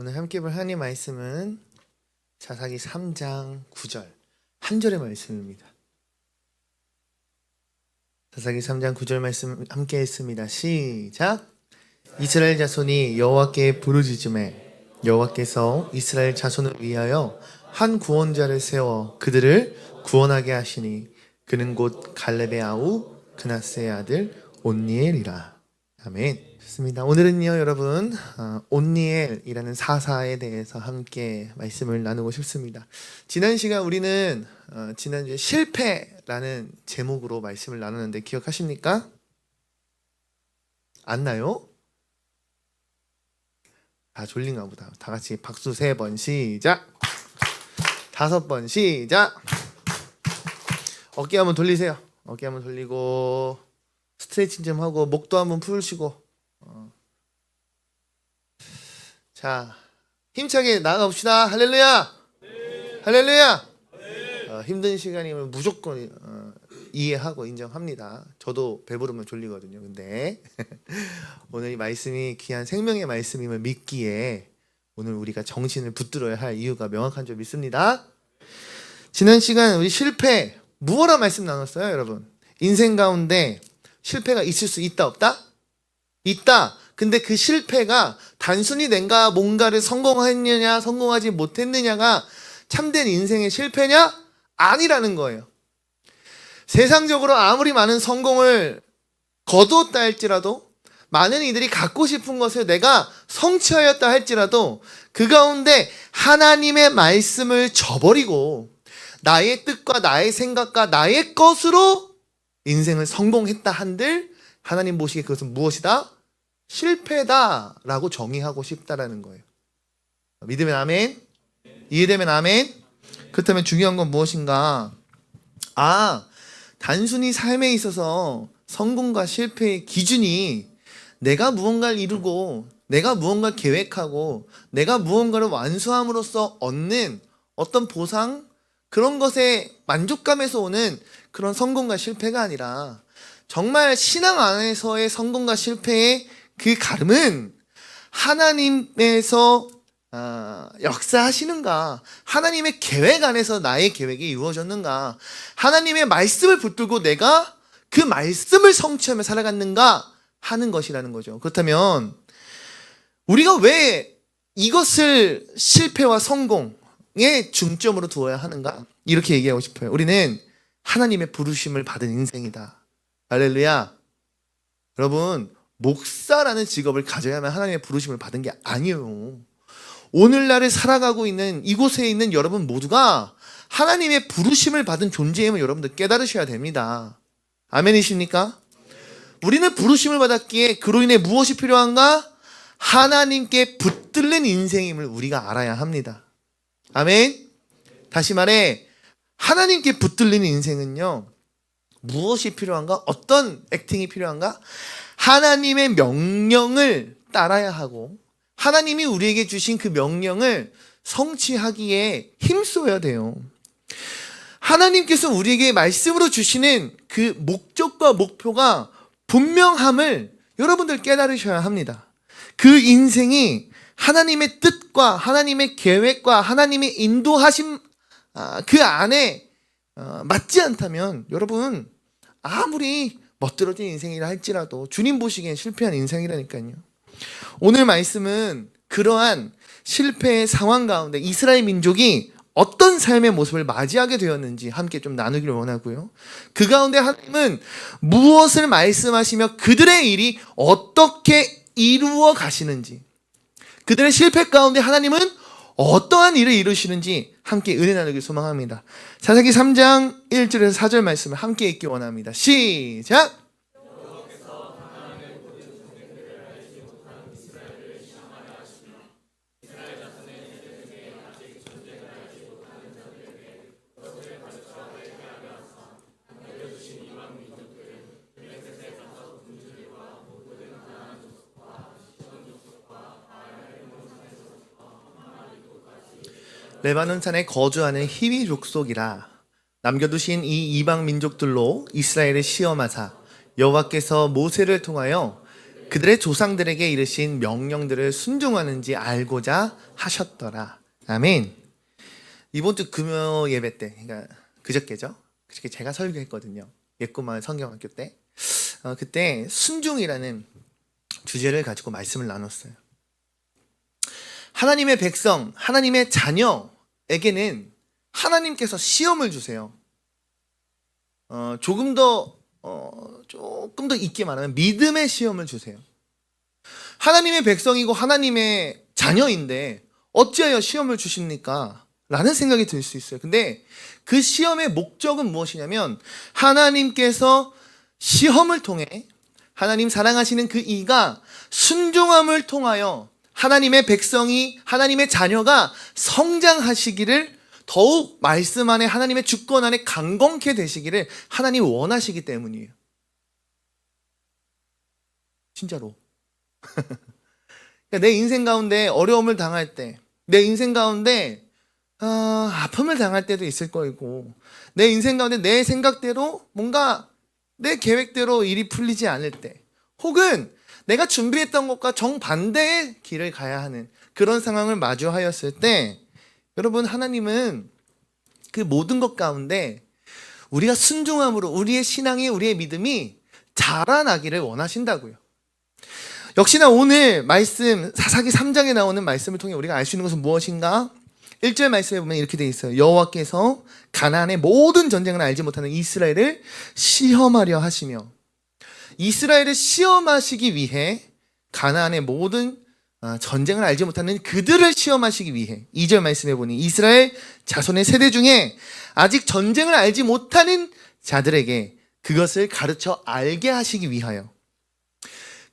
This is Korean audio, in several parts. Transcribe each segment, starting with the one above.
오늘 함께 볼 하나님 말씀은 사사기 3장 9절 한 절의 말씀입니다. 사사기 3장 9절 말씀 함께 했습니다. 시작! 이스라엘 자손이 여호와께 부르짖음에 여호와께서 이스라엘 자손을 위하여 한 구원자를 세워 그들을 구원하게 하시니 그는 곧 갈렙의 아우 그나스의 아들 온니엘이라. 아멘. 좋습니다. 오늘은요 여러분 온니엘이라는 사사에 대해서 함께 말씀을 나누고 싶습니다. 지난 시간 우리는 지난주에 실패라는 제목으로 말씀을 나누는데 기억하십니까? 안 나요? 다 졸린가 보다. 다 같이 박수 3번 시작. 5번 시작. 어깨 한번 돌리세요. 어깨 한번 돌리고 스트레칭 좀 하고 목도 한번 풀시고 자 힘차게 나아가봅시다. 할렐루야. 네. 할렐루야. 네. 힘든 시간이면 무조건 이해하고 인정합니다. 저도 배부르면 졸리거든요. 근데 오늘 이 말씀이 귀한 생명의 말씀임을 믿기에 오늘 우리가 정신을 붙들어야 할 이유가 명확한 줄 믿습니다. 지난 시간 우리 실패 무엇라 말씀 나눴어요 여러분? 인생 가운데 실패가 있을 수 있다 없다? 있다. 근데 그 실패가 단순히 내가 뭔가를 성공했느냐 성공하지 못했느냐가 참된 인생의 실패냐? 아니라는 거예요. 세상적으로 아무리 많은 성공을 거두었다 할지라도 많은 이들이 갖고 싶은 것을 내가 성취하였다 할지라도 그 가운데 하나님의 말씀을 저버리고 나의 뜻과 나의 생각과 나의 것으로 인생을 성공했다 한들 하나님 보시기에 그것은 무엇이다? 실패다라고 정의하고 싶다라는 거예요. 믿으면 아멘? 이해되면 아멘? 그렇다면 중요한 건 무엇인가? 단순히 삶에 있어서 성공과 실패의 기준이 내가 무언가를 이루고 내가 무언가를 계획하고 내가 무언가를 완수함으로써 얻는 어떤 보상 그런 것에 만족감에서 오는 그런 성공과 실패가 아니라 정말 신앙 안에서의 성공과 실패의 그 가름은 하나님에서 역사하시는가, 하나님의 계획 안에서 나의 계획이 이루어졌는가, 하나님의 말씀을 붙들고 내가 그 말씀을 성취하며 살아갔는가 하는 것이라는 거죠. 그렇다면 우리가 왜 이것을 실패와 성공의 중점으로 두어야 하는가? 이렇게 얘기하고 싶어요. 우리는 하나님의 부르심을 받은 인생이다. 할렐루야. 여러분 목사라는 직업을 가져야만 하나님의 부르심을 받은 게 아니에요. 오늘날을 살아가고 있는 이곳에 있는 여러분 모두가 하나님의 부르심을 받은 존재임을 여러분들 깨달으셔야 됩니다. 아멘이십니까? 우리는 부르심을 받았기에 그로 인해 무엇이 필요한가? 하나님께 붙들린 인생임을 우리가 알아야 합니다. 아멘. 다시 말해 하나님께 붙들린 인생은요 무엇이 필요한가? 어떤 액팅이 필요한가? 하나님의 명령을 따라야 하고 하나님이 우리에게 주신 그 명령을 성취하기에 힘써야 돼요. 하나님께서 우리에게 말씀으로 주시는 그 목적과 목표가 분명함을 여러분들 깨달으셔야 합니다. 그 인생이 하나님의 뜻과 하나님의 계획과 하나님의 인도하심 그 안에 맞지 않다면 여러분 아무리 멋들어진 인생이라 할지라도 주님 보시기엔 실패한 인생이라니까요. 오늘 말씀은 그러한 실패의 상황 가운데 이스라엘 민족이 어떤 삶의 모습을 맞이하게 되었는지 함께 좀 나누기를 원하고요. 그 가운데 하나님은 무엇을 말씀하시며 그들의 일이 어떻게 이루어 가시는지 그들의 실패 가운데 하나님은 어떠한 일을 이루시는지 함께 은혜 나누길 소망합니다. 사사기 3장 1절에서 4절 말씀을 함께 읽기 원합니다. 시작! 레바논 산에 거주하는 히위 족속이라 남겨두신 이 이방 민족들로 이스라엘을 시험하사 여호와께서 모세를 통하여 그들의 조상들에게 이르신 명령들을 순종하는지 알고자 하셨더라. 아멘. 이번 주 금요 예배 때, 그러니까 그저께죠. 그저께 제가 설교했거든요. 예꼬마을 성경학교 때. 그때 순종이라는 주제를 가지고 말씀을 나눴어요. 하나님의 백성, 하나님의 자녀에게는 하나님께서 시험을 주세요. 조금 더 있게 말하면 믿음의 시험을 주세요. 하나님의 백성이고 하나님의 자녀인데 어찌하여 시험을 주십니까? 라는 생각이 들 수 있어요. 근데 그 시험의 목적은 무엇이냐면 하나님께서 시험을 통해 하나님 사랑하시는 그 이가 순종함을 통하여 하나님의 백성이 하나님의 자녀가 성장하시기를 더욱 말씀 안에 하나님의 주권 안에 강건케 되시기를 하나님 원하시기 때문이에요. 진짜로. 내 인생 가운데 어려움을 당할 때, 내 인생 가운데 아픔을 당할 때도 있을 거고, 내 인생 가운데 내 생각대로 뭔가 내 계획대로 일이 풀리지 않을 때, 혹은 내가 준비했던 것과 정반대의 길을 가야 하는 그런 상황을 마주하였을 때, 여러분, 하나님은 그 모든 것 가운데 우리가 순종함으로 우리의 신앙이, 우리의 믿음이 자라나기를 원하신다고요. 역시나 오늘 말씀, 사사기 3장에 나오는 말씀을 통해 우리가 알 수 있는 것은 무엇인가? 1절 말씀에 보면 이렇게 되어 있어요. 여호와께서 가나안의 모든 전쟁을 알지 못하는 이스라엘을 시험하려 하시며, 이스라엘을 시험하시기 위해 가나안의 모든 전쟁을 알지 못하는 그들을 시험하시기 위해 2절 말씀에 보니 이스라엘 자손의 세대 중에 아직 전쟁을 알지 못하는 자들에게 그것을 가르쳐 알게 하시기 위하여,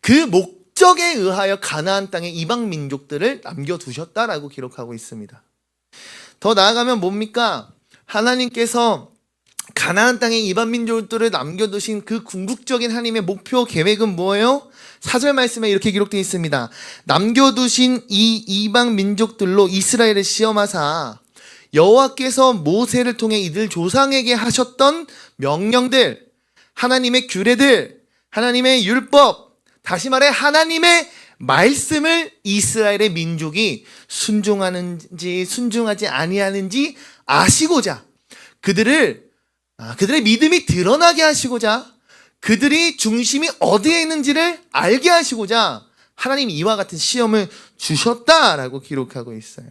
그 목적에 의하여 가나안 땅의 이방 민족들을 남겨두셨다라고 기록하고 있습니다. 더 나아가면 뭡니까? 하나님께서 가나안 땅의 이방 민족들을 남겨두신 그 궁극적인 하나님의 목표 계획은 뭐예요? 4절 말씀에 이렇게 기록되어 있습니다. 남겨두신 이 이방 민족들로 이스라엘을 시험하사 여호와께서 모세를 통해 이들 조상에게 하셨던 명령들, 하나님의 규례들, 하나님의 율법, 다시 말해 하나님의 말씀을 이스라엘의 민족이 순종하는지 순종하지 아니하는지 아시고자, 그들의 믿음이 드러나게 하시고자, 그들이 중심이 어디에 있는지를 알게 하시고자 하나님 이와 같은 시험을 주셨다라고 기록하고 있어요.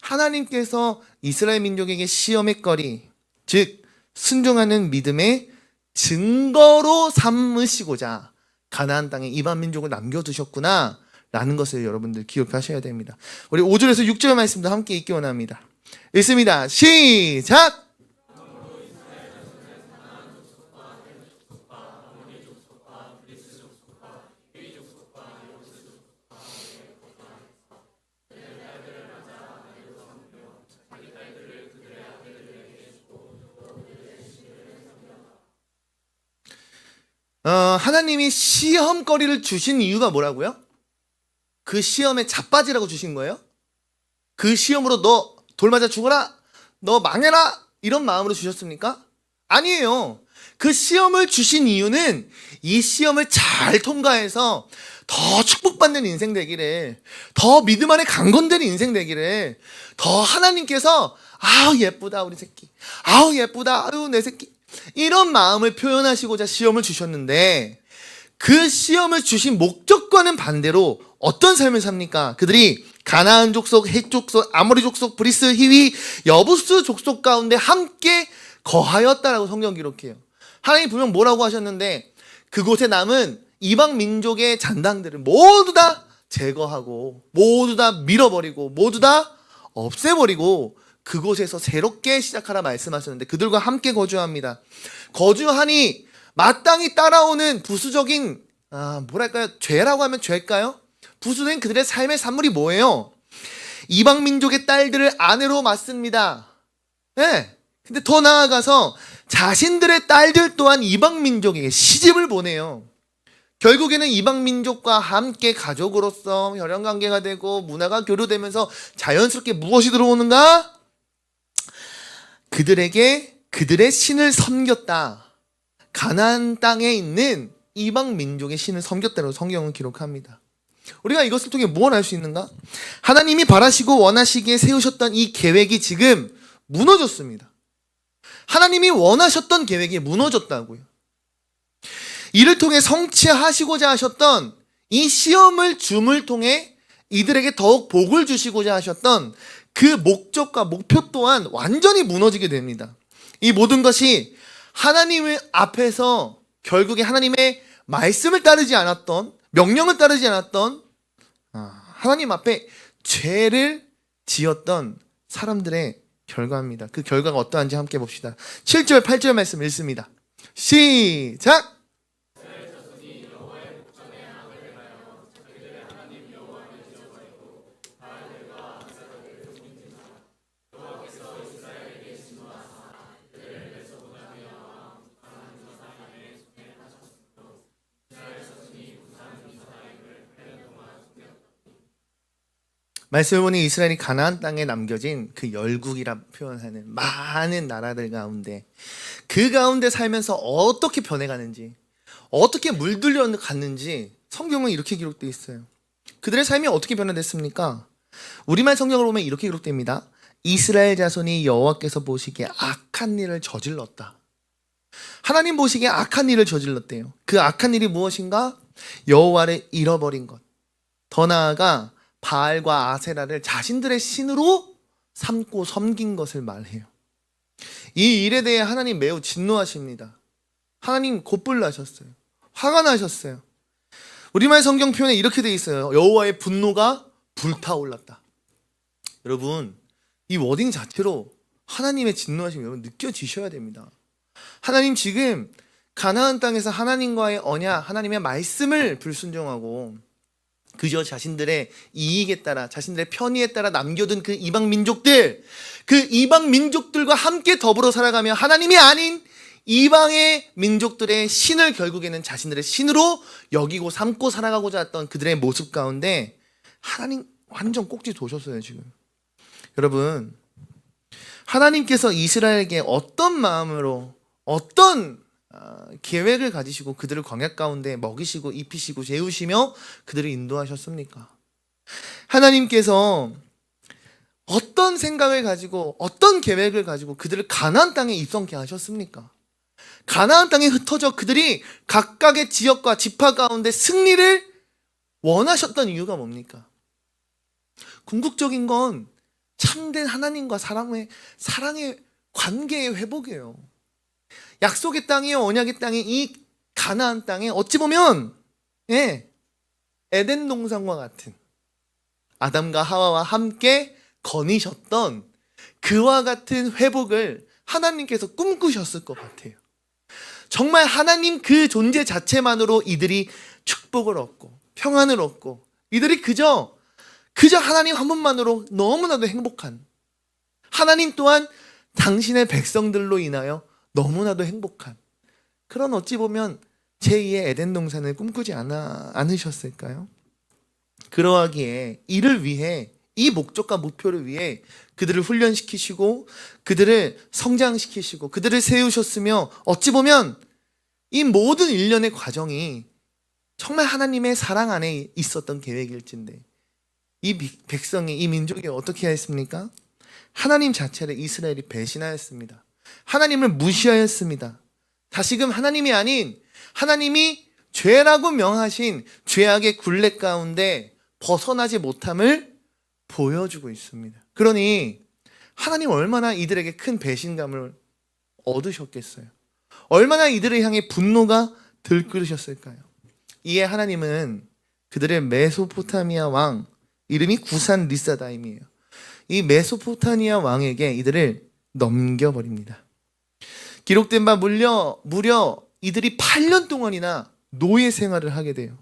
하나님께서 이스라엘 민족에게 시험의 거리, 즉 순종하는 믿음의 증거로 삼으시고자 가나안 땅에 이방 민족을 남겨두셨구나 라는 것을 여러분들 기억하셔야 됩니다. 우리 5절에서 6절 말씀도 함께 읽기 원합니다. 읽습니다. 시작! 하나님이 시험거리를 주신 이유가 뭐라고요? 그 시험에 자빠지라고 주신 거예요? 그 시험으로 너 돌 맞아 죽어라, 너 망해라, 이런 마음으로 주셨습니까? 아니에요. 그 시험을 주신 이유는 이 시험을 잘 통과해서 더 축복받는 인생 되기를, 더 믿음 안에 강건된 인생 되기를, 더 하나님께서 예쁘다 우리 새끼, 예쁘다 아유 내 새끼, 이런 마음을 표현하시고자 시험을 주셨는데, 그 시험을 주신 목적과는 반대로 어떤 삶을 삽니까? 그들이 가나안 족속, 헷 족속, 아모리 족속, 브리스, 히위, 여부스 족속 가운데 함께 거하였다라고 성경 기록해요. 하나님 분명 뭐라고 하셨는데, 그곳에 남은 이방 민족의 잔당들을 모두 다 제거하고, 모두 다 밀어버리고, 모두 다 없애버리고 그곳에서 새롭게 시작하라 말씀하셨는데, 그들과 함께 거주합니다. 거주하니 마땅히 따라오는 부수적인 죄라고 하면 죄일까요? 부수된 그들의 삶의 산물이 뭐예요? 이방 민족의 딸들을 아내로 맞습니다. 네. 근데 더 나아가서 자신들의 딸들 또한 이방 민족에게 시집을 보내요. 결국에는 이방 민족과 함께 가족으로서 혈연 관계가 되고 문화가 교류되면서 자연스럽게 무엇이 들어오는가? 그들에게 그들의 신을 섬겼다. 가나안 땅에 있는 이방 민족의 신을 섬겼다고 성경은 기록합니다. 우리가 이것을 통해 무엇을 알 수 있는가? 하나님이 바라시고 원하시기에 세우셨던 이 계획이 지금 무너졌습니다. 하나님이 원하셨던 계획이 무너졌다고요. 이를 통해 성취하시고자 하셨던 이 시험을 줌을 통해 이들에게 더욱 복을 주시고자 하셨던 그 목적과 목표 또한 완전히 무너지게 됩니다. 이 모든 것이 하나님의 앞에서 결국에 하나님의 말씀을 따르지 않았던, 명령을 따르지 않았던 하나님 앞에 죄를 지었던 사람들의 결과입니다. 그 결과가 어떠한지 함께 봅시다. 7절 8절 말씀 읽습니다. 시작! 말씀을 보니 이스라엘이 가나안 땅에 남겨진 그 열국이라 표현하는 많은 나라들 가운데 그 가운데 살면서 어떻게 변해가는지, 어떻게 물들여 갔는지 성경은 이렇게 기록되어 있어요. 그들의 삶이 어떻게 변화됐습니까? 우리말 성경을 보면 이렇게 기록됩니다. 이스라엘 자손이 여호와께서 보시기에 악한 일을 저질렀다. 하나님 보시기에 악한 일을 저질렀대요. 그 악한 일이 무엇인가? 여호와를 잃어버린 것. 더 나아가 바알과 아세라를 자신들의 신으로 삼고 섬긴 것을 말해요. 이 일에 대해 하나님 매우 진노하십니다. 하나님 곧불 나셨어요. 화가 나셨어요. 우리말 성경 표현에 이렇게 돼 있어요. 여호와의 분노가 불타올랐다. 여러분, 이 워딩 자체로 하나님의 진노하심이 여러분 느껴지셔야 됩니다. 하나님 지금 가나안 땅에서 하나님과의 언약, 하나님의 말씀을 불순종하고 그저 자신들의 이익에 따라, 자신들의 편의에 따라 남겨둔 그 이방 민족들, 그 이방 민족들과 함께 더불어 살아가며 하나님이 아닌 이방의 민족들의 신을 결국에는 자신들의 신으로 여기고 삼고 살아가고자 했던 그들의 모습 가운데 하나님 완전 꼭지 도셨어요, 지금. 여러분, 하나님께서 이스라엘에게 어떤 마음으로, 어떤 계획을 가지시고 그들을 광야 가운데 먹이시고 입히시고 재우시며 그들을 인도하셨습니까? 하나님께서 어떤 생각을 가지고 어떤 계획을 가지고 그들을 가나안 땅에 입성케 하셨습니까? 가나안 땅에 흩어져 그들이 각각의 지역과 지파 가운데 승리를 원하셨던 이유가 뭡니까? 궁극적인 건 참된 하나님과 사랑의 관계의 회복이에요. 약속의 땅이요, 언약의 땅이 이 가나안 땅에 어찌 보면 에덴 동산과 같은 아담과 하와와 함께 거니셨던 그와 같은 회복을 하나님께서 꿈꾸셨을 것 같아요. 정말 하나님 그 존재 자체만으로 이들이 축복을 얻고 평안을 얻고 이들이 그저 하나님 한 분만으로 너무나도 행복한, 하나님 또한 당신의 백성들로 인하여 너무나도 행복한 그런 어찌 보면 제2의 에덴 동산을 꿈꾸지 않으셨을까요? 그러하기에 이를 위해, 이 목적과 목표를 위해 그들을 훈련시키시고 그들을 성장시키시고 그들을 세우셨으며 어찌 보면 이 모든 일련의 과정이 정말 하나님의 사랑 안에 있었던 계획일진데 이 백성이, 이 민족이 어떻게 했습니까? 하나님 자체를 이스라엘이 배신하였습니다. 하나님을 무시하였습니다. 다시금 하나님이 아닌 하나님이 죄라고 명하신 죄악의 굴레 가운데 벗어나지 못함을 보여주고 있습니다. 그러니 하나님 얼마나 이들에게 큰 배신감을 얻으셨겠어요? 얼마나 이들을 향해 분노가 들끓으셨을까요? 이에 하나님은 그들의 메소포타미아 왕, 이름이 구산 리사다임이에요. 이 메소포타미아 왕에게 이들을 넘겨버립니다. 기록된 바 무려 이들이 8년 동안이나 노예 생활을 하게 돼요.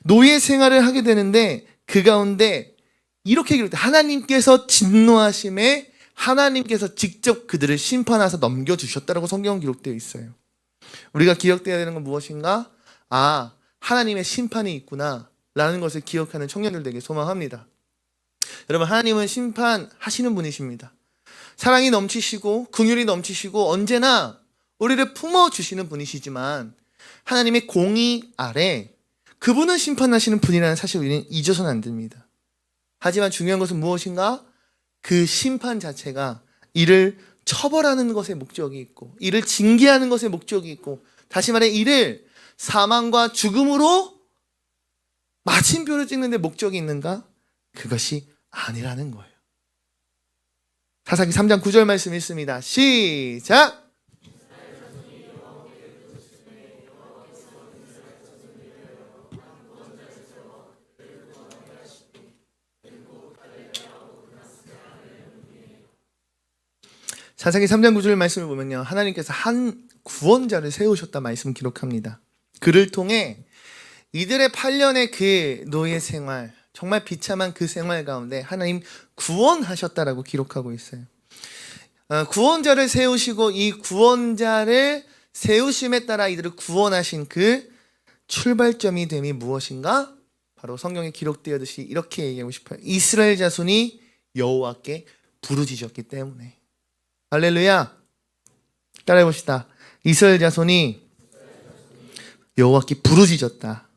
노예 생활을 하게 되는데 그 가운데 이렇게 기록돼, 하나님께서 진노하심에 하나님께서 직접 그들을 심판하셔서 넘겨주셨다라고 성경은 기록되어 있어요. 우리가 기억되어야 되는 건 무엇인가? 하나님의 심판이 있구나 라는 것을 기억하는 청년들 되게 소망합니다. 여러분, 하나님은 심판하시는 분이십니다. 사랑이 넘치시고 긍휼이 넘치시고 언제나 우리를 품어주시는 분이시지만 하나님의 공의 아래 그분은 심판하시는 분이라는 사실 우리는 잊어서는 안 됩니다. 하지만 중요한 것은 무엇인가? 그 심판 자체가 이를 처벌하는 것에 목적이 있고, 이를 징계하는 것에 목적이 있고, 다시 말해 이를 사망과 죽음으로 마침표를 찍는 데 목적이 있는가? 그것이 아니라는 거예요. 사사기 3장 9절 말씀 읽습니다. 시작! 사사기 3장 9절 말씀을 보면요, 하나님께서 한 구원자를 세우셨다 말씀 기록합니다. 그를 통해 이들의 8년의 그 노예 생활, 정말 비참한 그 생활 가운데 하나님 구원하셨다라고 기록하고 있어요. 구원자를 세우시고 이 구원자를 세우심에 따라 이들을 구원하신 그 출발점이 됨이 무엇인가? 바로 성경에 기록되었듯이 이렇게 얘기하고 싶어요. 이스라엘 자손이 여호와께 부르짖었기 때문에. 할렐루야. 따라해 봅시다. 이스라엘 자손이 여호와께 부르짖었다.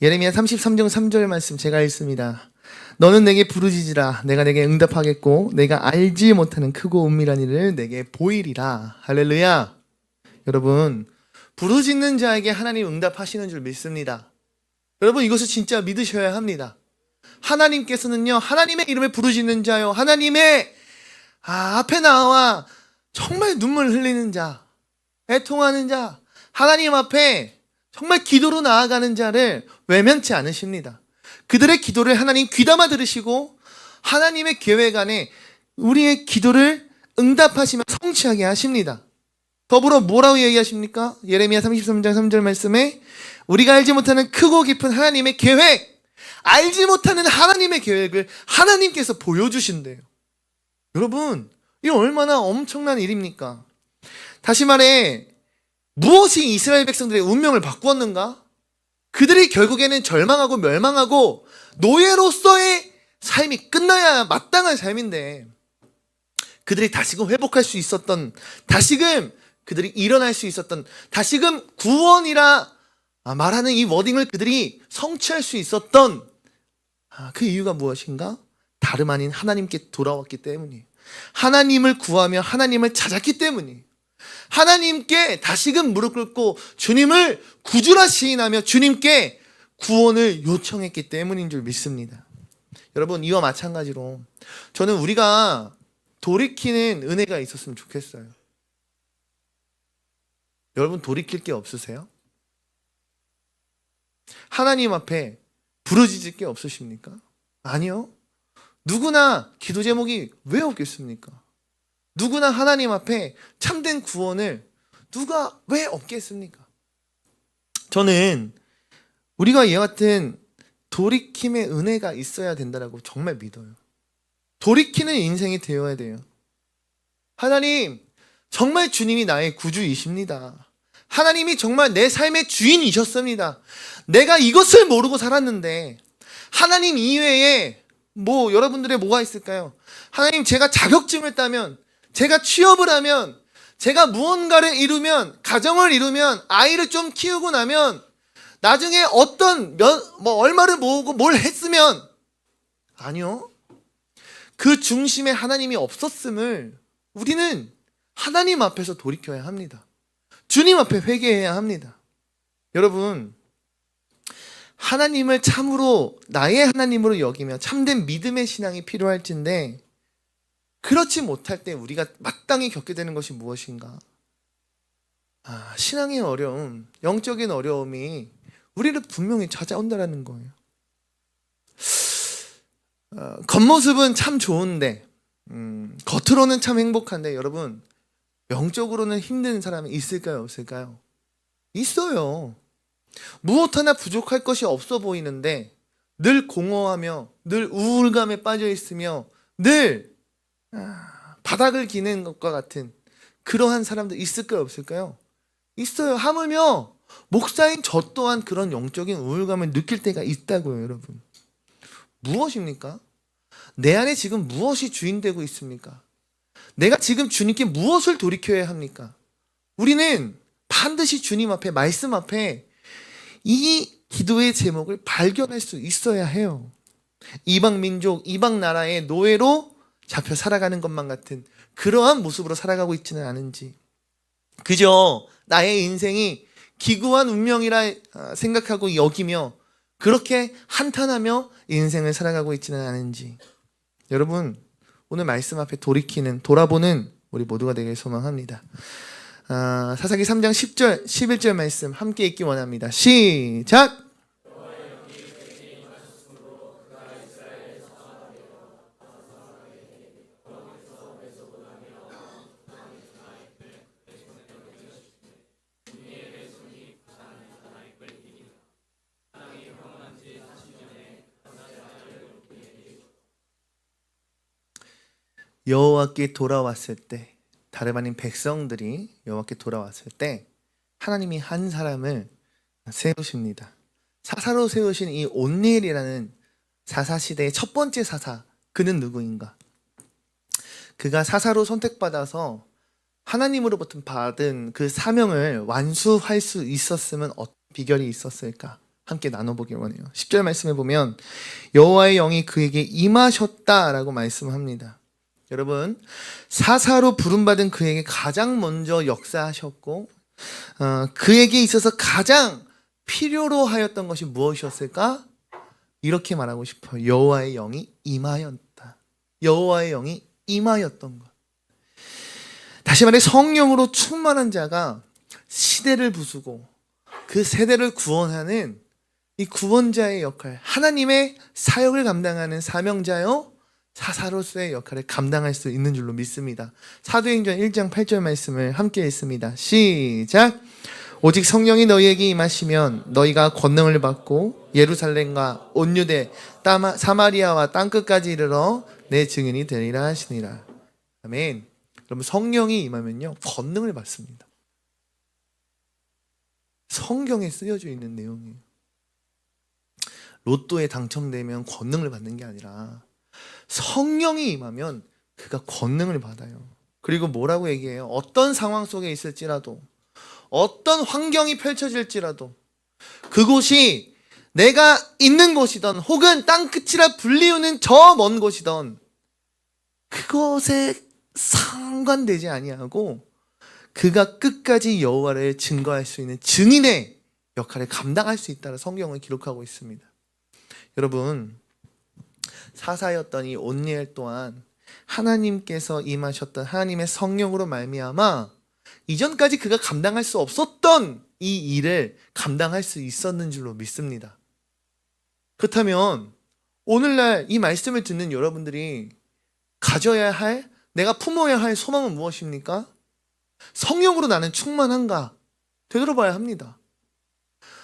예레미야 33장 3절 말씀 제가 읽습니다. 너는 내게 부르짖으라. 내가 내게 응답하겠고 내가 알지 못하는 크고 은밀한 일을 내게 보이리라. 할렐루야. 여러분, 부르짖는 자에게 하나님 응답하시는 줄 믿습니다. 여러분, 이것을 진짜 믿으셔야 합니다. 하나님께서는요, 하나님의 이름을 부르짖는 자요, 하나님의 앞에 나와 정말 눈물 흘리는 자, 애통하는 자, 하나님 앞에 정말 기도로 나아가는 자를 외면치 않으십니다. 그들의 기도를 하나님 귀담아 들으시고 하나님의 계획 안에 우리의 기도를 응답하시며 성취하게 하십니다. 더불어 뭐라고 얘기하십니까? 예레미야 33장 3절 말씀에 우리가 알지 못하는 크고 깊은 하나님의 계획, 알지 못하는 하나님의 계획을 하나님께서 보여주신대요. 여러분, 이거 얼마나 엄청난 일입니까? 다시 말해, 무엇이 이스라엘 백성들의 운명을 바꾸었는가? 그들이 결국에는 절망하고 멸망하고 노예로서의 삶이 끝나야 마땅한 삶인데, 그들이 다시금 회복할 수 있었던, 다시금 그들이 일어날 수 있었던, 다시금 구원이라 말하는 이 워딩을 그들이 성취할 수 있었던 그 이유가 무엇인가? 다름 아닌 하나님께 돌아왔기 때문이에요. 하나님을 구하며 하나님을 찾았기 때문이에요. 하나님께 다시금 무릎 꿇고 주님을 구주라 시인하며 주님께 구원을 요청했기 때문인 줄 믿습니다. 여러분, 이와 마찬가지로 저는 우리가 돌이키는 은혜가 있었으면 좋겠어요. 여러분, 돌이킬 게 없으세요? 하나님 앞에 부르짖을 게 없으십니까? 아니요. 누구나 기도 제목이 왜 없겠습니까? 누구나 하나님 앞에 참된 구원을 누가 왜 없겠습니까? 저는 우리가 이와 같은 돌이킴의 은혜가 있어야 된다고 정말 믿어요. 돌이키는 인생이 되어야 돼요. 하나님, 정말 주님이 나의 구주이십니다. 하나님이 정말 내 삶의 주인이셨습니다. 내가 이것을 모르고 살았는데 하나님 이외에 여러분들의 뭐가 있을까요? 하나님, 제가 자격증을 따면, 제가 취업을 하면, 제가 무언가를 이루면, 가정을 이루면, 아이를 좀 키우고 나면, 나중에 얼마를 모으고 뭘 했으면, 아니요. 그 중심에 하나님이 없었음을 우리는 하나님 앞에서 돌이켜야 합니다. 주님 앞에 회개해야 합니다. 여러분, 하나님을 참으로 나의 하나님으로 여기며 참된 믿음의 신앙이 필요할진데, 그렇지 못할 때 우리가 마땅히 겪게 되는 것이 무엇인가? 신앙의 어려움, 영적인 어려움이 우리를 분명히 찾아온다는 거예요. 겉모습은 참 좋은데, 겉으로는 참 행복한데, 여러분, 영적으로는 힘든 사람이 있을까요, 없을까요? 있어요. 무엇 하나 부족할 것이 없어 보이는데 늘 공허하며 늘 우울감에 빠져 있으며 늘 바닥을 기는 것과 같은 그러한 사람들 있을까요, 없을까요? 있어요. 하물며 목사인 저 또한 그런 영적인 우울감을 느낄 때가 있다고요, 여러분. 무엇입니까? 내 안에 지금 무엇이 주인되고 있습니까? 내가 지금 주님께 무엇을 돌이켜야 합니까? 우리는 반드시 주님 앞에, 말씀 앞에 이 기도의 제목을 발견할 수 있어야 해요. 이방 민족, 이방 나라의 노예로 잡혀 살아가는 것만 같은 그러한 모습으로 살아가고 있지는 않은지, 그저 나의 인생이 기구한 운명이라 생각하고 여기며 그렇게 한탄하며 인생을 살아가고 있지는 않은지, 여러분 오늘 말씀 앞에 돌아보는 우리 모두가 되길 소망합니다. 사사기 3장 10절 11절 말씀 함께 읽기 원합니다. 시작! 여호와께 돌아왔을 때, 다름 아닌 백성들이 여호와께 돌아왔을 때 하나님이 한 사람을 세우십니다. 사사로 세우신 이 온니엘이라는 사사시대의 첫 번째 사사, 그는 누구인가? 그가 사사로 선택받아서 하나님으로부터 받은 그 사명을 완수할 수 있었으면 어떤 비결이 있었을까? 함께 나눠보길 원해요. 10절 말씀에 보면 여호와의 영이 그에게 임하셨다라고 말씀합니다. 여러분, 사사로 부름받은 그에게 가장 먼저 역사하셨고 그에게 있어서 가장 필요로 하였던 것이 무엇이었을까? 이렇게 말하고 싶어요. 여호와의 영이 임하였다. 여호와의 영이 임하였던 것. 다시 말해 성령으로 충만한 자가 시대를 부수고 그 세대를 구원하는 이 구원자의 역할, 하나님의 사역을 감당하는 사명자요 사사로서의 역할을 감당할 수 있는 줄로 믿습니다. 사도행전 1장 8절 말씀을 함께 읽습니다. 시작! 오직 성령이 너희에게 임하시면 너희가 권능을 받고 예루살렘과 온 유대, 사마리아와 땅끝까지 이르러 내 증인이 되리라 하시니라. 아멘. 여러분, 성령이 임하면요 권능을 받습니다. 성경에 쓰여져 있는 내용이에요. 로또에 당첨되면 권능을 받는 게 아니라 성령이 임하면 그가 권능을 받아요. 그리고 뭐라고 얘기해요? 어떤 상황 속에 있을지라도, 어떤 환경이 펼쳐질지라도, 그곳이 내가 있는 곳이든 혹은 땅끝이라 불리우는 저 먼 곳이든 그것에 상관되지 아니하고 그가 끝까지 여호와를 증거할 수 있는 증인의 역할을 감당할 수 있다는 성경을 기록하고 있습니다. 여러분, 사사였던 이 온니엘 또한 하나님께서 임하셨던 하나님의 성령으로 말미암아 이전까지 그가 감당할 수 없었던 이 일을 감당할 수 있었는 줄로 믿습니다. 그렇다면 오늘날 이 말씀을 듣는 여러분들이 가져야 할, 내가 품어야 할 소망은 무엇입니까? 성령으로 나는 충만한가? 되돌아봐야 합니다.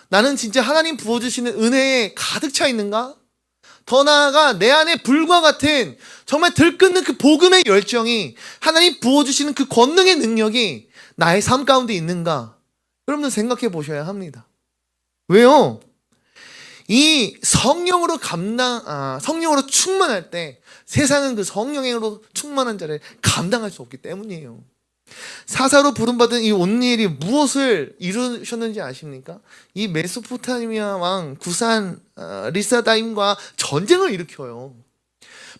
나는 진짜 하나님 부어주시는 은혜에 가득 차 있는가? 더 나아가 내 안에 불과 같은 정말 들끓는 그 복음의 열정이, 하나님 부어주시는 그 권능의 능력이 나의 삶 가운데 있는가? 여러분들 생각해 보셔야 합니다. 왜요? 이 성령으로 성령으로 충만할 때 세상은 그 성령으로 충만한 자를 감당할 수 없기 때문이에요. 사사로 부름받은 이 온니엘이 무엇을 이루셨는지 아십니까? 이 메소포타미아 왕 구산 리사다임과 전쟁을 일으켜요.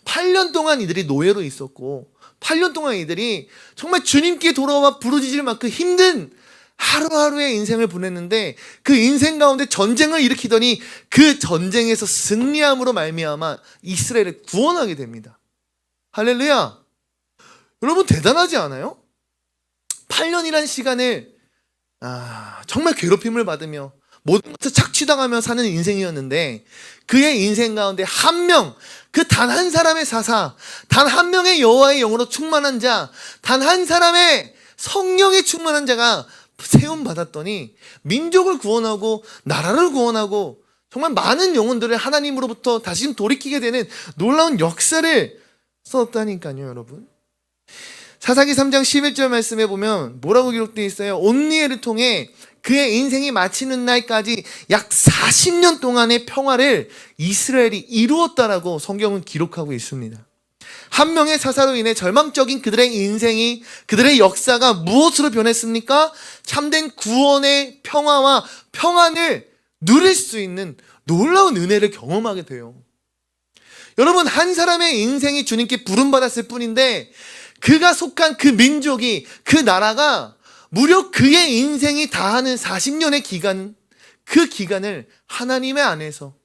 8년 동안 이들이 노예로 있었고 8년 동안 이들이 정말 주님께 돌아와 부르짖을 만큼 힘든 하루하루의 인생을 보냈는데 그 인생 가운데 전쟁을 일으키더니 그 전쟁에서 승리함으로 말미암아 이스라엘을 구원하게 됩니다. 할렐루야! 여러분 대단하지 않아요? 8년이라는 시간을 정말 괴롭힘을 받으며 모든 것을 착취당하며 사는 인생이었는데 그의 인생 가운데 한 명, 그 단 한 사람의 사사, 단 한 명의 여호와의 영으로 충만한 자, 단 한 사람의 성령에 충만한 자가 세움받았더니 민족을 구원하고 나라를 구원하고 정말 많은 영혼들을 하나님으로부터 다시금 돌이키게 되는 놀라운 역사를 썼다니까요, 여러분. 사사기 3장 11절 말씀에 보면 뭐라고 기록되어 있어요? 온니엘을 통해 그의 인생이 마치는 날까지 약 40년 동안의 평화를 이스라엘이 이루었다라고 성경은 기록하고 있습니다. 한 명의 사사로 인해 절망적인 그들의 인생이, 그들의 역사가 무엇으로 변했습니까? 참된 구원의 평화와 평안을 누릴 수 있는 놀라운 은혜를 경험하게 돼요. 여러분, 한 사람의 인생이 주님께 부름받았을 뿐인데 그가 속한 그 민족이, 그 나라가 무려 그의 인생이 다하는 40년의 기간, 그 기간을 하나님의 안에서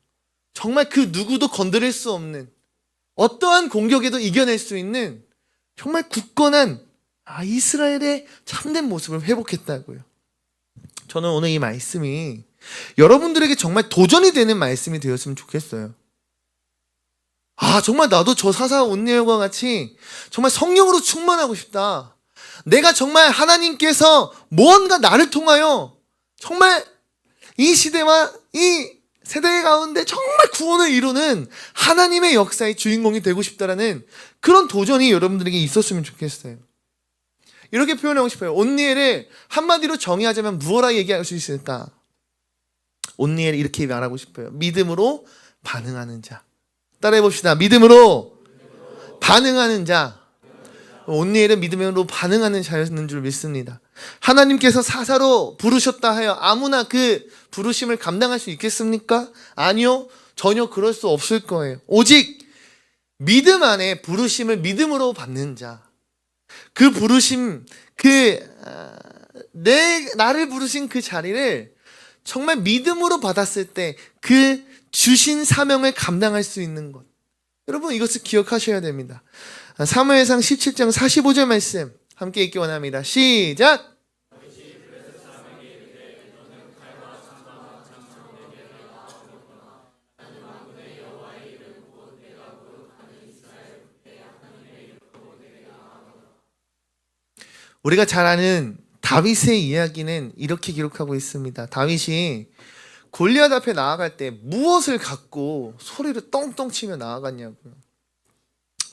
정말 그 누구도 건드릴 수 없는, 어떠한 공격에도 이겨낼 수 있는 정말 굳건한 이스라엘의 참된 모습을 회복했다고요. 저는 오늘 이 말씀이 여러분들에게 정말 도전이 되는 말씀이 되었으면 좋겠어요. 정말 나도 저 사사 온니엘과 같이 정말 성령으로 충만하고 싶다. 내가 정말 하나님께서 무언가 나를 통하여 정말 이 시대와 이 세대 가운데 정말 구원을 이루는 하나님의 역사의 주인공이 되고 싶다라는 그런 도전이 여러분들에게 있었으면 좋겠어요. 이렇게 표현하고 싶어요. 온니엘을 한마디로 정의하자면 무엇라 얘기할 수 있을까? 온니엘이 이렇게 말하고 싶어요. 믿음으로 반응하는 자. 따라해 봅시다. 믿음으로 반응하는 자. 온니엘은 믿음으로 반응하는 자였는 줄 믿습니다. 하나님께서 사사로 부르셨다 하여 아무나 그 부르심을 감당할 수 있겠습니까? 아니요. 전혀 그럴 수 없을 거예요. 오직 믿음 안에 부르심을 믿음으로 받는 자. 그 부르심, 나를 부르신 그 자리를 정말 믿음으로 받았을 때 그 주신 사명을 감당할 수 있는 것. 여러분, 이것을 기억하셔야 됩니다. 사무엘상 17장 45절 말씀 함께 읽기 원합니다. 시작! 우리가 잘 아는 다윗의 이야기는 이렇게 기록하고 있습니다. 다윗이 골리앗 앞에 나아갈 때 무엇을 갖고 소리를 떵떵 치며 나아갔냐고요.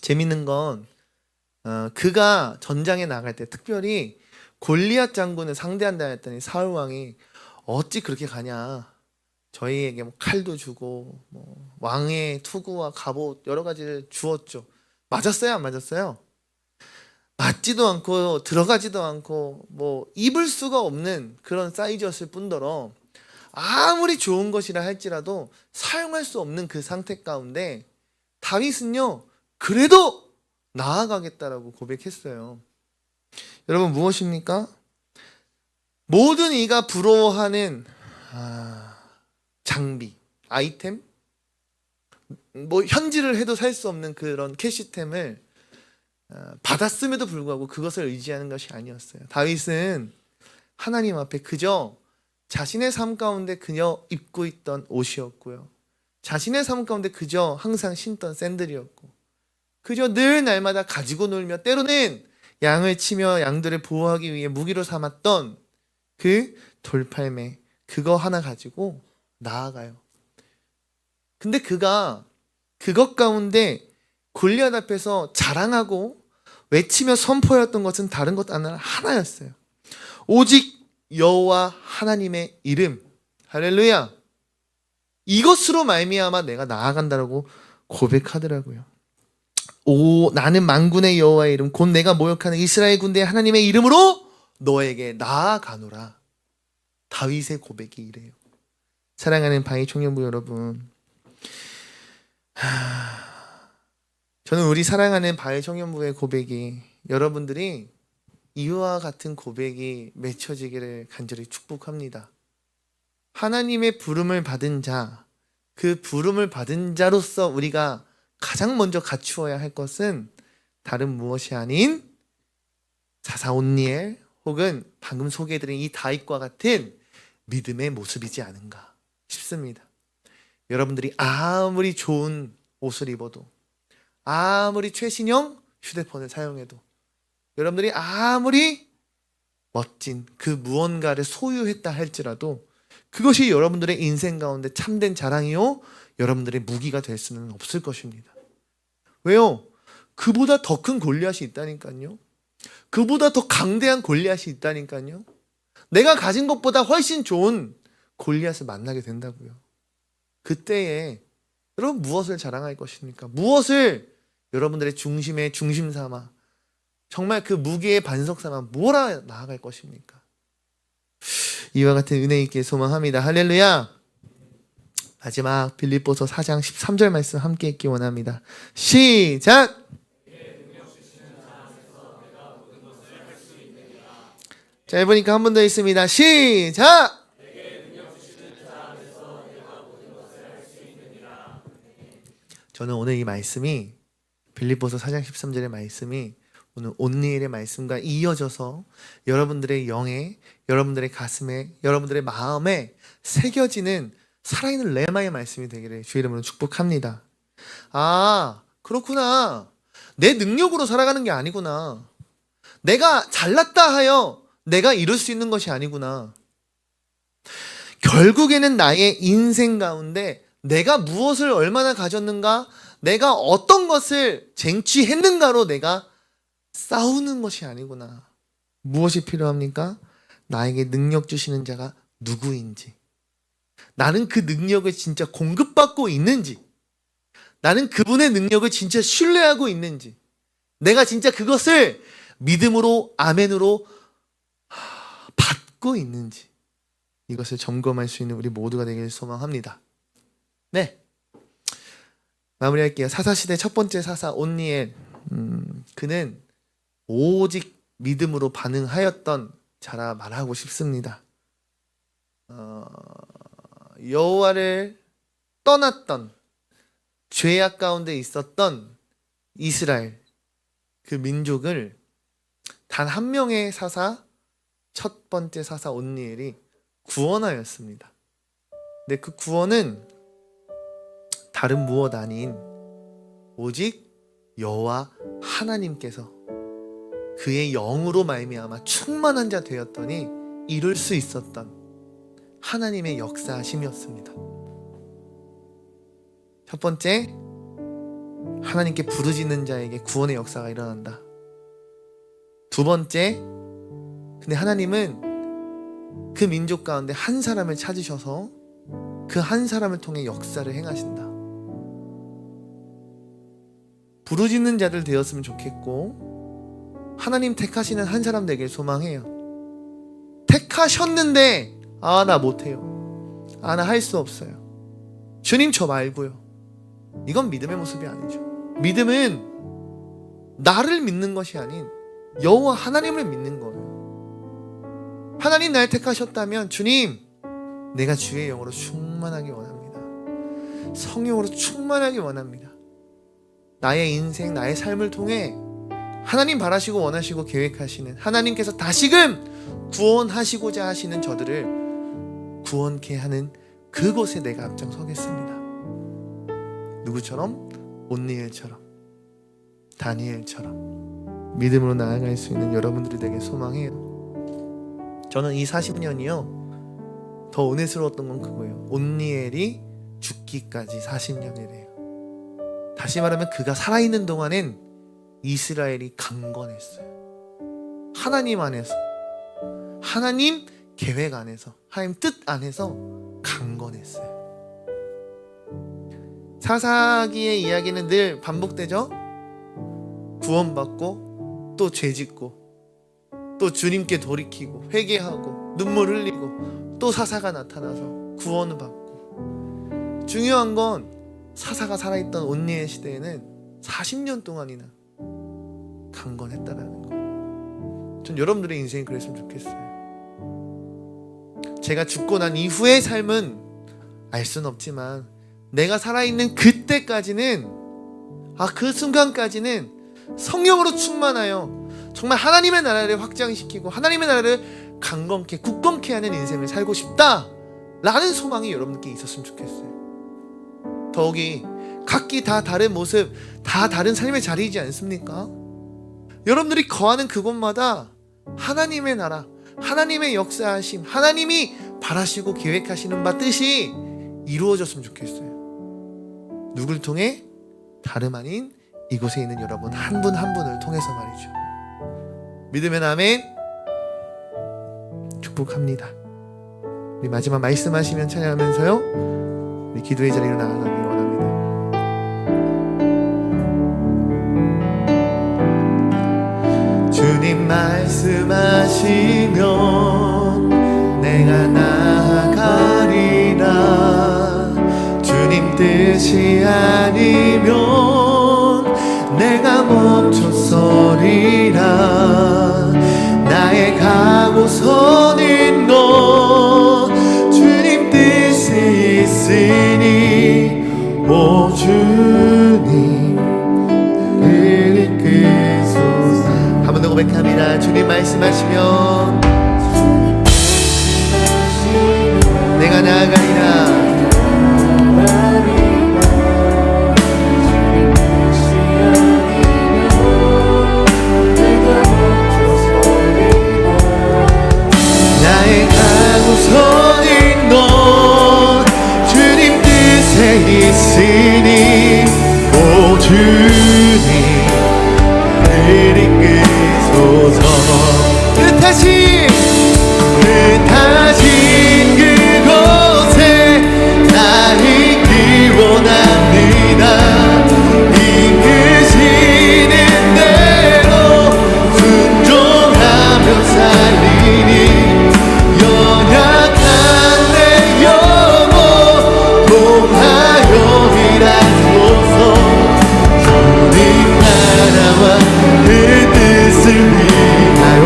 재밌는 건 그가 전장에 나갈 때 특별히 골리앗 장군을 상대한다 했더니 사울 왕이 어찌 그렇게 가냐, 저희에게 뭐 칼도 주고 뭐 왕의 투구와 갑옷 여러 가지를 주었죠. 맞았어요, 안 맞았어요? 맞지도 않고 들어가지도 않고 뭐 입을 수가 없는 그런 사이즈였을 뿐더러 아무리 좋은 것이라 할지라도 사용할 수 없는 그 상태 가운데 다윗은요 그래도 나아가겠다라고 고백했어요. 여러분, 무엇입니까? 모든 이가 부러워하는 장비, 아이템, 뭐 현질을 해도 살 수 없는 그런 캐시템을 받았음에도 불구하고 그것을 의지하는 것이 아니었어요. 다윗은 하나님 앞에 그저 자신의 삶 가운데 그녀 입고 있던 옷이었고요, 자신의 삶 가운데 그저 항상 신던 샌들이었고, 그저 늘 날마다 가지고 놀며 때로는 양을 치며 양들을 보호하기 위해 무기로 삼았던 그 돌팔매, 그거 하나 가지고 나아가요. 근데 그가 그것 가운데 골리앗 앞에서 자랑하고 외치며 선포했던 것은 다른 것 하나였어요. 오직 여호와 하나님의 이름, 할렐루야, 이것으로 말미암아 내가 나아간다라고 고백하더라고요. 나는 만군의 여호와의 이름 곧 내가 모욕하는 이스라엘 군대의 하나님의 이름으로 너에게 나아가노라. 다윗의 고백이 이래요. 사랑하는 바위 청년부 여러분, 저는 우리 사랑하는 바위 청년부의 고백이 여러분들이 이와 같은 고백이 맺혀지기를 간절히 축복합니다. 하나님의 부름을 받은 자, 그 부름을 받은 자로서 우리가 가장 먼저 갖추어야 할 것은 다른 무엇이 아닌 사사 온니엘 혹은 방금 소개해드린 이 다윗과 같은 믿음의 모습이지 않은가 싶습니다. 여러분들이 아무리 좋은 옷을 입어도, 아무리 최신형 휴대폰을 사용해도, 여러분들이 아무리 멋진 그 무언가를 소유했다 할지라도 그것이 여러분들의 인생 가운데 참된 자랑이요 여러분들의 무기가 될 수는 없을 것입니다. 왜요? 그보다 더 큰 골리앗이 있다니까요. 그보다 더 강대한 골리앗이 있다니까요. 내가 가진 것보다 훨씬 좋은 골리앗을 만나게 된다고요. 그때에 여러분 무엇을 자랑할 것입니까? 무엇을 여러분들의 중심의 중심 삼아 정말 그 무게의 반석 삼아 몰아 나아갈 것입니까? 이와 같은 은혜 있게 소망합니다. 할렐루야. 마지막 빌립보서 4장 13절 말씀 함께 읽기 원합니다. 시작. 자, 해보니까 한 번 더 있습니다. 시작. 저는 오늘 이 말씀이 빌립보서 4장 13절의 말씀이 오늘 온니엘의 말씀과 이어져서 여러분들의 영에, 여러분들의 가슴에, 여러분들의 마음에 새겨지는 살아있는 레마의 말씀이 되기를 주의 이름으로 축복합니다. 아, 그렇구나. 내 능력으로 살아가는 게 아니구나. 내가 잘났다 하여 내가 이룰 수 있는 것이 아니구나. 결국에는 나의 인생 가운데 내가 무엇을 얼마나 가졌는가, 내가 어떤 것을 쟁취했는가로 내가 싸우는 것이 아니구나. 무엇이 필요합니까? 나에게 능력 주시는 자가 누구인지, 나는 그 능력을 진짜 공급받고 있는지, 나는 그분의 능력을 진짜 신뢰하고 있는지, 내가 진짜 그것을 믿음으로, 아멘으로 받고 있는지, 이것을 점검할 수 있는 우리 모두가 되길 소망합니다. 네, 마무리할게요. 사사시대 첫 번째 사사 온니엘, 그는 오직 믿음으로 반응하였던 자라 말하고 싶습니다. 여호와를 떠났던 죄악 가운데 있었던 이스라엘, 그 민족을 단 한 명의 사사, 첫 번째 사사 온니엘이 구원하였습니다. 근데 그 구원은 다른 무엇 아닌 오직 여호와 하나님께서 그의 영으로 말미암아 충만한 자 되었더니 이룰 수 있었던 하나님의 역사하심이었습니다. 첫 번째, 하나님께 부르짖는 자에게 구원의 역사가 일어난다. 두 번째, 근데 하나님은 그 민족 가운데 한 사람을 찾으셔서 그 한 사람을 통해 역사를 행하신다. 부르짖는 자들 되었으면 좋겠고, 하나님 택하시는 한 사람 되길 소망해요. 택하셨는데 나 못해요, 나 할 수 없어요, 주님 저 말고요, 이건 믿음의 모습이 아니죠. 믿음은 나를 믿는 것이 아닌 여호와 하나님을 믿는 거예요. 하나님 날 택하셨다면 주님, 내가 주의 영으로 충만하기 원합니다. 성령으로 충만하기 원합니다. 나의 인생, 나의 삶을 통해 하나님 바라시고 원하시고 계획하시는, 하나님께서 다시금 구원하시고자 하시는 저들을 구원케 하는 그곳에 내가 앞장서겠습니다. 누구처럼? 온니엘처럼, 다니엘처럼 믿음으로 나아갈 수 있는 여러분들이 되길 소망해요. 저는 이 40년이요, 더 은혜스러웠던 건 그거예요. 온니엘이 죽기까지 40년이래요. 다시 말하면 그가 살아있는 동안엔 이스라엘이 강건했어요. 하나님 안에서, 하나님 계획 안에서, 하나님 뜻 안에서 강건했어요. 사사기의 이야기는 늘 반복되죠. 구원받고 또 죄짓고 또 주님께 돌이키고 회개하고 눈물 흘리고 또 사사가 나타나서 구원을 받고, 중요한 건 사사가 살아있던 온니엘 시대에는 40년 동안이나 강건했다라는 거. 전 여러분들의 인생이 그랬으면 좋겠어요. 제가 죽고 난 이후의 삶은 알 수는 없지만 내가 살아있는 그때까지는, 그 순간까지는 성령으로 충만하여 정말 하나님의 나라를 확장시키고 하나님의 나라를 강건케 굳건케 하는 인생을 살고 싶다 라는 소망이 여러분께 있었으면 좋겠어요. 더욱이 각기 다 다른 모습, 다 다른 삶의 자리이지 않습니까? 여러분들이 거하는 그곳마다 하나님의 나라, 하나님의 역사하심, 하나님이 바라시고 계획하시는 바 뜻이 이루어졌으면 좋겠어요. 누굴 통해? 다름 아닌 이곳에 있는 여러분 한 분 한 분을 통해서 말이죠. 믿으면 아멘. 축복합니다. 우리 마지막 말씀하시면 찬양하면서요, 우리 기도의 자리로 나아가길 원합니다. 주님 말씀하시면 내가 나아가리라. 주님 뜻이 아니면 내가 멈춰서리라. 나의 가고서는 너 주님 뜻이 있으니 오 주님 을 이끄소서. 한 번 더 고백합니다. 주님 말씀하시면 내가 나아가리라. 나의 가고서는 너 주님 뜻에 있으니 오 주님 을 이끄소서. 뜻하신 그곳에 나 있기 원합니다. 이끄시는 대로 순종하며 살리니 연약한 내 영혼 통하여 일하소서. 주님 나라와 그 뜻을 위하여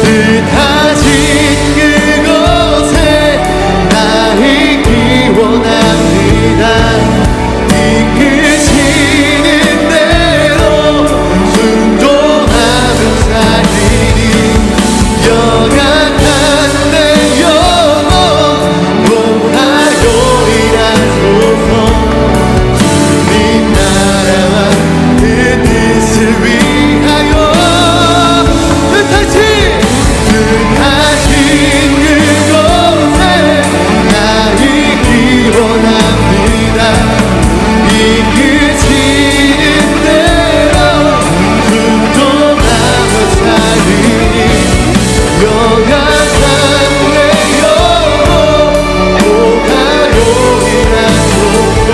뜻하신 그곳에 나 있기 원합니다. 이끄시는 대로 순종하며 살리니 연약한 내 영혼 통하여 일하소서. 주님 나라와 그 뜻을 위하여 뜻하신 그곳에 나 있기 원합니다. 이끄시는 대로 순종하며 살리니 연약한 내 영혼 통하여 일하소서.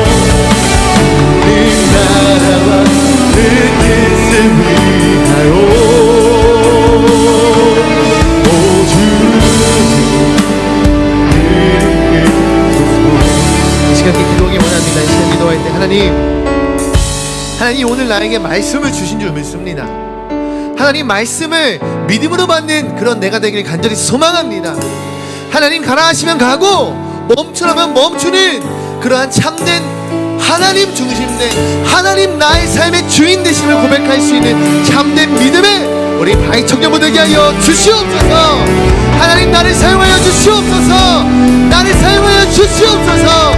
주님 나라와 그 뜻을 위하여 오 주님 이 시간 기도하기 원합니다. 이 시간 기도할 때 하나님 오늘 나에게 말씀을 주신 줄 믿습니다. 하나님 말씀을 믿음으로 받는 그런 내가 되길 간절히 소망합니다. 하나님 가라 하시면 가고 멈추라면 멈추는 그러한 참된 하나님 중심된 하나님 나의 삶의 주인 되심을 고백할 수 있는 참된 믿음의 우리 바위 청년부 되게 하여 주시옵소서. 하나님 나를 사용하여 주시옵소서. 나를 사용하여 주시옵소서.